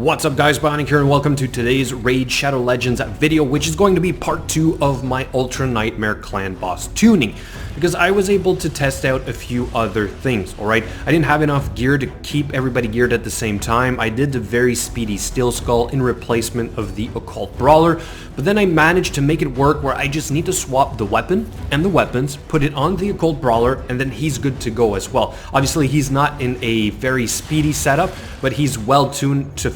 What's up guys, Bionic here and welcome to today's Raid Shadow Legends video, which is going to be part 2 of my Ultra Nightmare Clan Boss tuning, because I was able to test out a few other things, alright? I didn't have enough gear to keep everybody geared at the same time. I did the very speedy Steelskull in replacement of the Occult Brawler, but then I managed to make it work where I just need to swap the weapon and the weapons, put it on the Occult Brawler, and then he's good to go as well. Obviously he's not in a very speedy setup, but he's well tuned to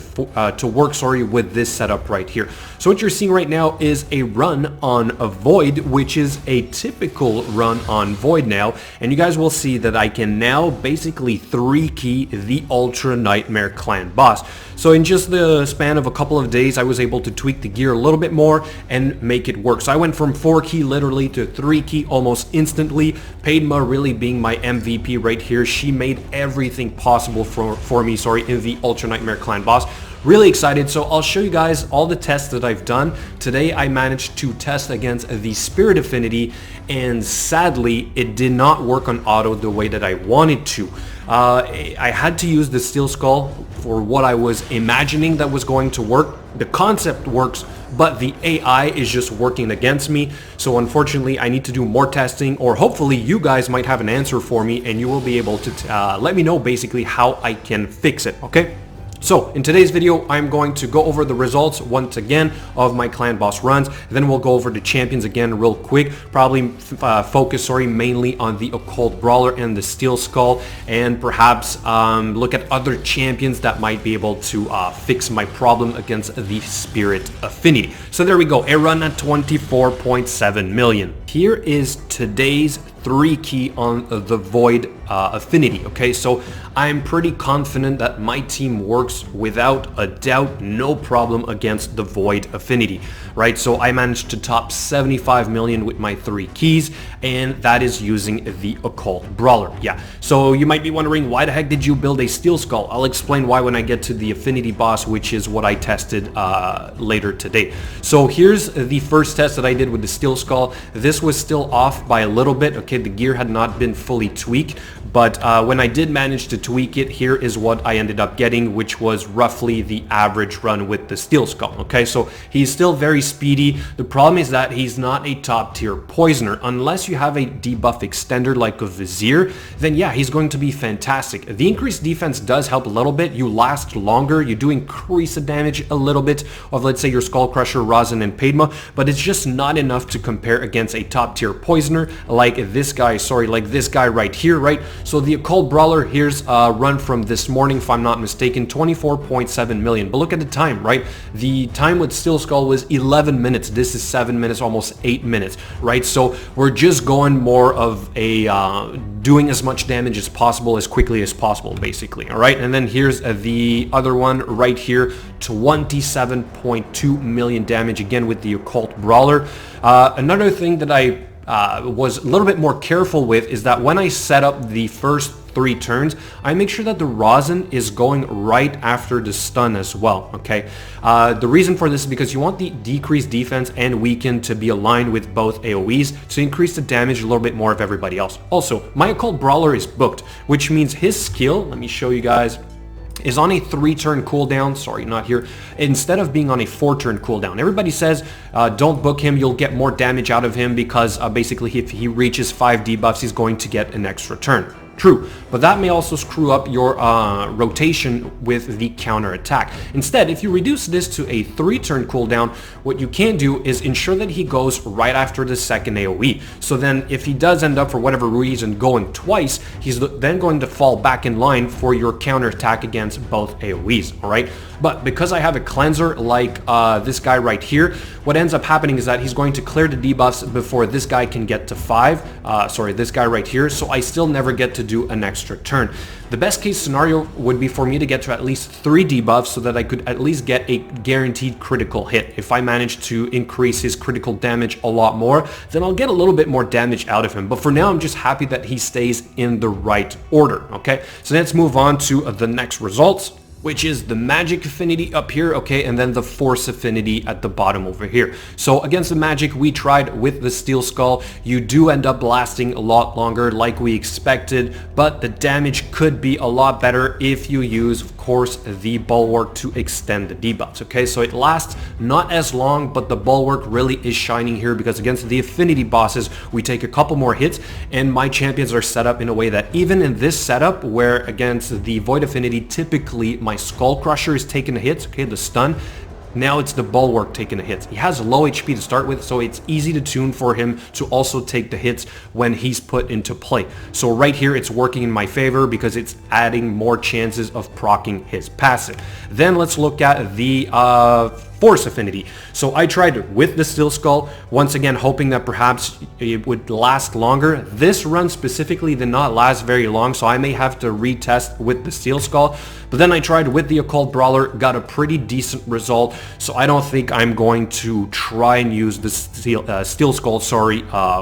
work with this setup right here. So what you're seeing right now is a run on a Void, which is a typical run on Void now, and you guys will see that I can now basically 3-key the Ultra Nightmare Clan Boss. So in just the span of a couple of days, I was able to tweak the gear a little bit more and make it work. So I went from 4-key literally to 3-key almost instantly. Padma really being my MVP right here. She made everything possible for me, in the Ultra Nightmare Clan Boss. Really excited, so I'll show you guys all the tests that I've done. Today I managed to test against the Spirit Affinity, and sadly it did not work on auto the way that I wanted to. I had to use the Steelskull for what I was imagining that was going to work. The concept works, but the AI is just working against me. So unfortunately I need to do more testing, or hopefully you guys might have an answer for me and you will be able to let me know basically how I can fix it, okay? So in today's video, I'm going to go over the results once again of my Clan Boss runs. Then we'll go over the champions again real quick. Probably focus, mainly on the Occult Brawler and the Steelskull, and perhaps look at other champions that might be able to fix my problem against the Spirit Affinity. So there we go, a run at 24.7 million. Here is today's 3-key on the Void Affinity, okay? So I'm pretty confident that my team works without a doubt, no problem against the Void Affinity, right? So I managed to top 75 million with my 3 keys, and that is using the Occult Brawler. Yeah, so you might be wondering, why the heck did you build a Steelskull? I'll explain why when I get to the Affinity boss, which is what I tested later today. So here's the first test that I did with the Steelskull. This was still off by a little bit, okay? The gear had not been fully tweaked, but when I did manage to tweak it, here is what I ended up getting, which was roughly the average run with the Steelskull, okay? So he's still very speedy. The problem is that he's not a top tier poisoner. Unless you have a debuff extender like a Vizier, then yeah, he's going to be fantastic. The increased defense does help a little bit. You last longer. You do increase the damage a little bit of, let's say, your Skullcrusher, Rhazin, and Padma, but it's just not enough to compare against a top tier poisoner like this guy, like this guy right here, right? So the Occult Brawler, here's a run from this morning, if I'm not mistaken, 24.7 million. But look at the time, right? The time with Steelskull was 11 minutes. This is 7 minutes, almost 8 minutes, right? So we're just going more of a doing as much damage as possible, as quickly as possible, basically, all right? And then here's the other one right here, 27.2 million damage, again with the Occult Brawler. Another thing that I was a little bit more careful with is that when I set up the first 3 turns, I make sure that the Rhazin is going right after the stun as well, okay? The reason for this is because you want the decreased defense and weaken to be aligned with both AoEs to increase the damage a little bit more of everybody else. Also, my Occult Brawler is booked, which means his skill, let me show you guys, is on a 3-turn cooldown, not here, instead of being on a 4-turn cooldown. Everybody says don't book him, you'll get more damage out of him because basically if he reaches 5 debuffs, he's going to get an extra turn. True, but that may also screw up your rotation with the counter attack. Instead, if you reduce this to a 3-turn cooldown, what you can do is ensure that he goes right after the second AoE. So then if he does end up for whatever reason going twice, he's then going to fall back in line for your counter attack against both AoEs, all right? But because I have a cleanser like this guy right here, what ends up happening is that he's going to clear the debuffs before this guy can get to 5. This guy right here, so I still never get to do an extra turn. The best case scenario would be for me to get to at least 3 debuffs so that I could at least get a guaranteed critical hit. If I manage to increase his critical damage a lot more, then I'll get a little bit more damage out of him. But for now, I'm just happy that he stays in the right order, okay? So let's move on to the next results, which is the Magic Affinity up here, okay, and then the Force Affinity at the bottom over here. So against the Magic, we tried with the Steelskull. You do end up lasting a lot longer like we expected, but the damage could be a lot better if you use, of course, the bulwark to extend the debuffs. Okay, so it lasts not as long, but the bulwark really is shining here because against the Affinity bosses, we take a couple more hits, and my champions are set up in a way that even in this setup, where against the Void Affinity, typically my Skullcrusher is taking the hits, okay, the stun. Now it's the bulwark taking the hits. He has low HP to start with, so it's easy to tune for him to also take the hits when he's put into play. So right here, it's working in my favor because it's adding more chances of proccing his passive. Then let's look at the Force Affinity. So I tried it with the Steelskull, once again hoping that perhaps it would last longer. This run specifically did not last very long, so I may have to retest with the Steelskull. But then I tried with the Occult Brawler, got a pretty decent result, so I don't think I'm going to try and use the Steelskull,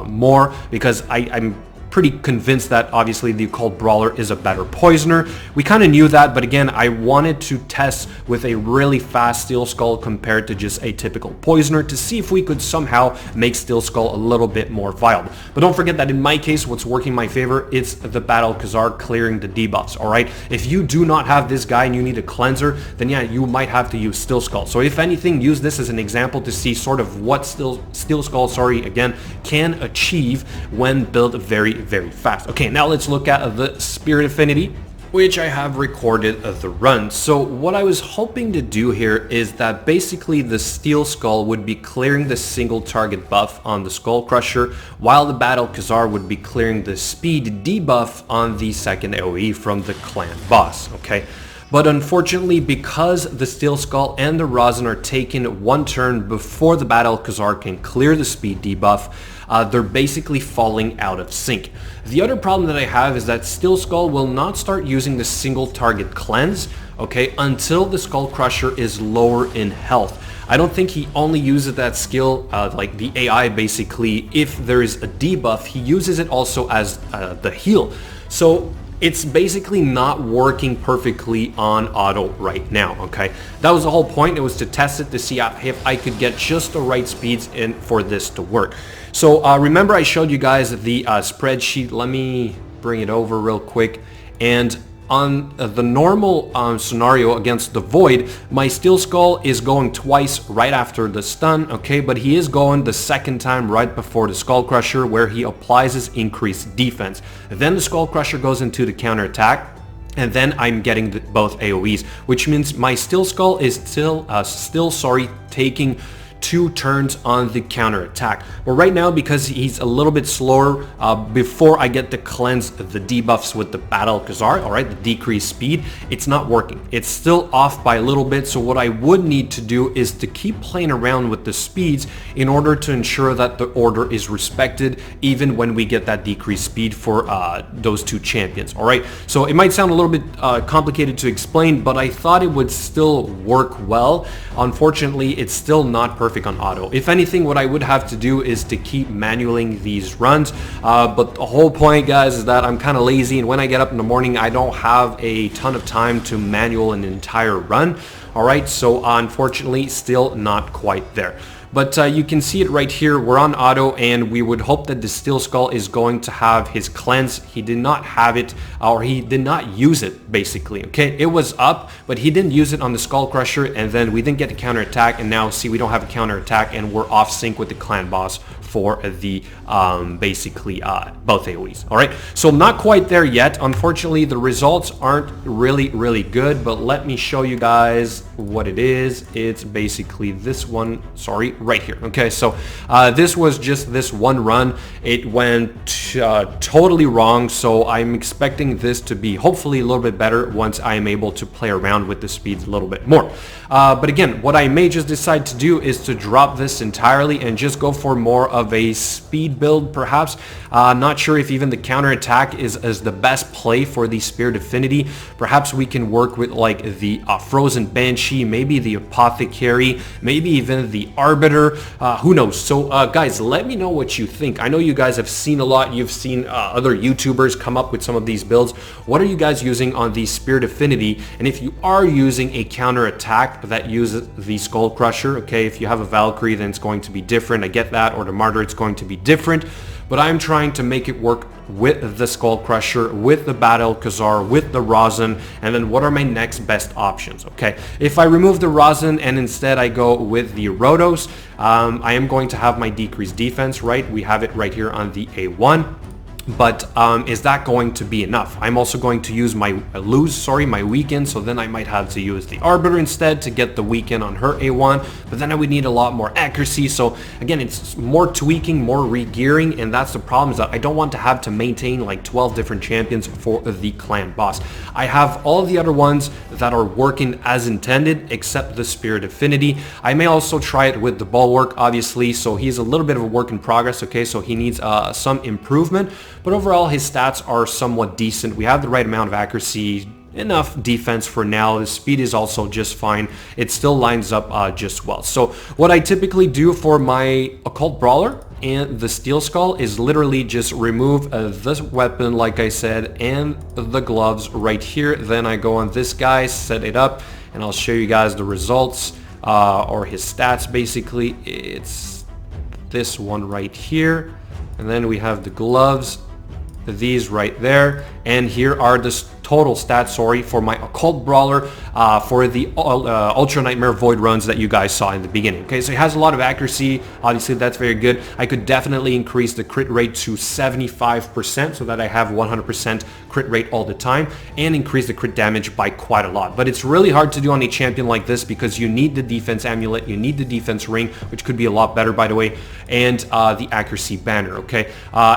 more, because I'm pretty convinced that obviously the Occult Brawler is a better poisoner. We kind of knew that, but again, I wanted to test with a really fast Steelskull compared to just a typical poisoner to see if we could somehow make Steelskull a little bit more viable. But don't forget that in my case, what's working in my favor, it's the bad-el-kazar clearing the debuffs, alright? If you do not have this guy and you need a cleanser, then yeah, you might have to use Steelskull. So if anything, use this as an example to see sort of what Steelskull, again, can achieve when built very fast. Okay, now let's look at the Spirit Affinity, which I have recorded the run. So what I was hoping to do here is that basically the Steelskull would be clearing the single target buff on the Skullcrusher, while the bad-el-kazar would be clearing the speed debuff on the second AoE from the Clan Boss, okay? But unfortunately, because the Steelskull and the Rhazin are taking one turn before the bad-el-kazar can clear the speed debuff, they're basically falling out of sync. The other problem that I have is that Steelskull will not start using the single target cleanse, okay, until the Skullcrusher is lower in health. I don't think he only uses that skill, like the AI basically, if there is a debuff, he uses it also as the heal. So it's basically not working perfectly on auto right now, okay? That was the whole point. It was to test it to see if I could get just the right speeds in for this to work. So remember I showed you guys the spreadsheet. Let me bring it over real quick. And on the normal scenario against the Void, my Steelskull is going twice right after the stun, okay? But he is going the second time right before the Skullcrusher, where he applies his increased defense. Then the Skullcrusher goes into the counterattack, and then I'm getting both AoEs, which means my Steelskull is still taking 2 turns on the counterattack. But right now, because he's a little bit slower, before I get to cleanse the debuffs with the bad-el-kazar, alright, the decreased speed, it's not working. It's still off by a little bit, so what I would need to do is to keep playing around with the speeds in order to ensure that the order is respected even when we get that decreased speed for those 2 champions, alright? So it might sound a little bit complicated to explain, but I thought it would still work well. Unfortunately, it's still not perfect on auto. If anything, what I would have to do is to keep manualing these runs, but the whole point, guys, is that I'm kind of lazy, and when I get up in the morning, I don't have a ton of time to manual an entire run. Alright, so unfortunately, still not quite there. But you can see it right here. We're on auto, and we would hope that the Steelskull is going to have his cleanse. He did not have it, or he did not use it, basically, okay? It was up, but he didn't use it on the Skullcrusher, and then we didn't get the counterattack, and now, see, we don't have a counterattack, and we're off sync with the Clan Boss for the, basically, both AoEs, alright? So not quite there yet. Unfortunately, the results aren't really good, but let me show you guys what it is. It's basically this one, sorry, right here. Okay, so this was just this one run. It went totally wrong, so I'm expecting this to be hopefully a little bit better once I am able to play around with the speeds a little bit more. But again, what I may just decide to do is to drop this entirely and just go for more of a speed build, perhaps. Not sure if even the counterattack is the best play for the Spirit Affinity. Perhaps we can work with like the Frozen Banshee, maybe the Apothecary, maybe even the Arbiter, who knows. So guys, let me know what you think. I know you guys have seen a lot. You've seen other YouTubers come up with some of these builds. What are you guys using on the Spirit Affinity? And if you are using a counterattack that uses the Skullcrusher, okay, if you have a Valkyrie, then it's going to be different. I get that. Or the Martyr, it's going to be different. But I'm trying to make it work with the Skullcrusher, with the bad-el-kazar, with the Rhazin, and then what are my next best options, okay? If I remove the Rhazin and instead I go with the Rotos, I am going to have my decreased defense, right? We have it right here on the A1. But is that going to be enough? I'm also going to use my weaken, so then I might have to use the Arbiter instead to get the weaken on her A1, but then I would need a lot more accuracy. So again, it's more tweaking, more re-gearing, and that's the problem, is that I don't want to have to maintain like 12 different champions for the clan boss. I have all the other ones that are working as intended, except the Spirit Affinity. I may also try it with the Bulwark, obviously, so he's a little bit of a work in progress, okay, so he needs some improvement. But overall, his stats are somewhat decent. We have the right amount of accuracy, enough defense for now. The speed is also just fine. It still lines up just well. So what I typically do for my Occult Brawler and the Steelskull is literally just remove this weapon, like I said, and the gloves right here. Then I go on this guy, set it up, and I'll show you guys the results, or his stats basically. It's this one right here. And then we have the gloves, these right there, and here are the total stats, for my Occult Brawler for the Ultra Nightmare Void runs that you guys saw in the beginning. Okay, so he has a lot of accuracy, obviously that's very good. I could definitely increase the crit rate to 75% so that I have 100% crit rate all the time, and increase the crit damage by quite a lot. But it's really hard to do on a champion like this because you need the defense amulet, you need the defense ring, which could be a lot better by the way, and the accuracy banner, okay?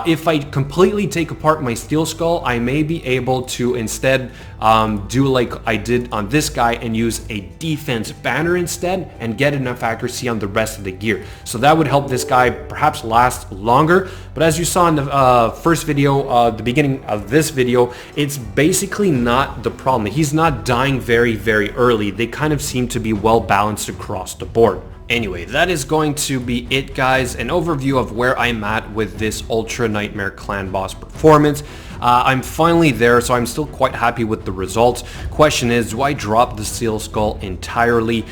If I completely take apart my Steelskull, I may be able to instead do like I did on this guy and use a defense banner instead and get enough accuracy on the rest of the gear. So that would help this guy perhaps last longer. But as you saw in the first video, the beginning of this video, it's basically not the problem. He's not dying very, very early. They kind of seem to be well balanced across the board. Anyway, that is going to be it, guys. An overview of where I'm at with this Ultra Nightmare Clan Boss performance. I'm finally there, so I'm still quite happy with the results. Question is, do I drop the Steelskull entirely?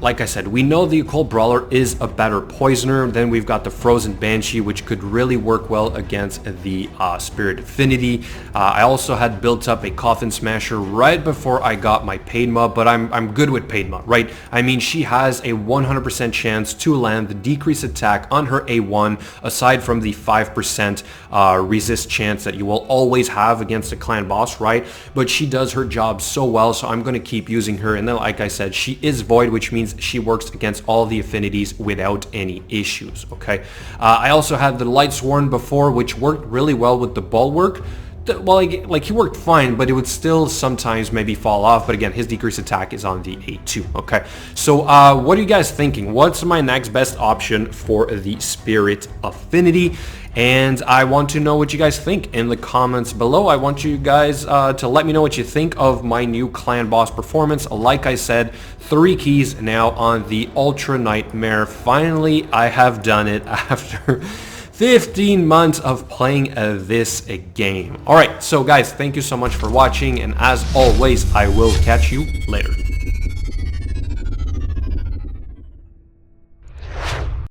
Like I said, we know the Occult Brawler is a better poisoner. Then we've got the Frozen Banshee, which could really work well against the Spirit Affinity. I also had built up a Coffin Smasher right before I got my Paid Mob, but I'm good with Paid Mob, right? I mean, she has a 100% chance to land the decreased attack on her A1, aside from the 5% resist chance that you will always have against a clan boss, right? But she does her job so well, so I'm going to keep using her. And then, like I said, she is void, which means she works against all the affinities without any issues, okay? I also had the Light Sworn before, which worked really well with the Bulwark. Well, like he worked fine, but it would still sometimes maybe fall off. But again, his decreased attack is on the A2, okay? So what are you guys thinking? What's my next best option for the Spirit Affinity? And I want to know what you guys think in the comments below. I want you guys to let me know what you think of my new Clan Boss performance. Like I said, 3 keys now on the Ultra Nightmare. Finally, I have done it after 15 months of playing this game. Alright, so guys, thank you so much for watching, and as always, I will catch you later.